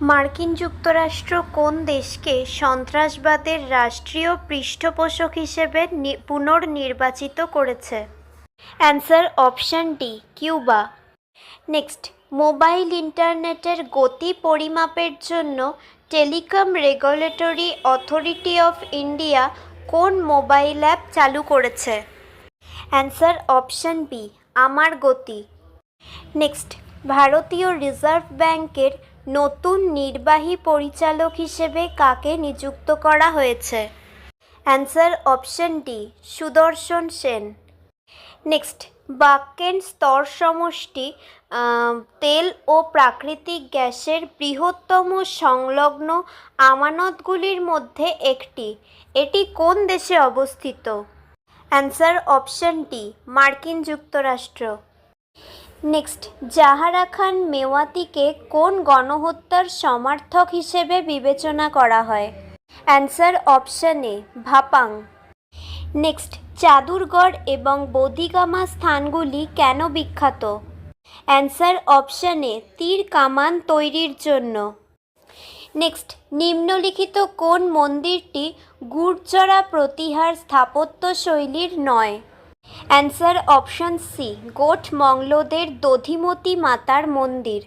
মার্কিন যুক্তরাষ্ট্র কোন দেশকে সন্ত্রাসবাদের রাষ্ট্রীয় পৃষ্ঠপোষক হিসেবে পুনর্নির্বাচিত করেছে? Answer option D, Cuba. Next, mobile ইন্টারনেটের গতি পরিমাপের জন্য telecom regulatory authority of India কোন মোবাইল অ্যাপ চালু করেছে? অ্যান্সার অপশান বি, আমার গতি। নেক্সট, ভারতীয় রিজার্ভ ব্যাংকের নতুন নির্বাহী পরিচালক হিসেবে কাকে নিযুক্ত করা হয়েছে? অ্যান্সার অপশান ডি, সুদর্শন সেন। নেক্সট, বাক্যের স্তর সমষ্টি তেল ও প্রাকৃতিক গ্যাসের বৃহত্তম সংলগ্ন আমানতগুলির মধ্যে একটি। এটি কোন দেশে অবস্থিত? অ্যান্সার অপশান ডি, মার্কিন যুক্তরাষ্ট্র। নেক্সট, জাহারা খান মেওয়াতিকে কোন গণহত্যার সমর্থক হিসেবে বিবেচনা করা হয়? Answer option A, Bhapang. Next, Chadurgarh এবং বোদিগামা স্থানগুলি কেন বিখ্যাত? অ্যান্সার অপশান এ, তীর কামান তৈরির জন্য। নেক্সট, নিম্নলিখিত কোন মন্দিরটি গুর্জরা প্রতিহার স্থাপত্য শৈলীর নয়? অ্যান্সার অপশান সি, গোট মংলোদের দধিমতি মাতার মন্দির।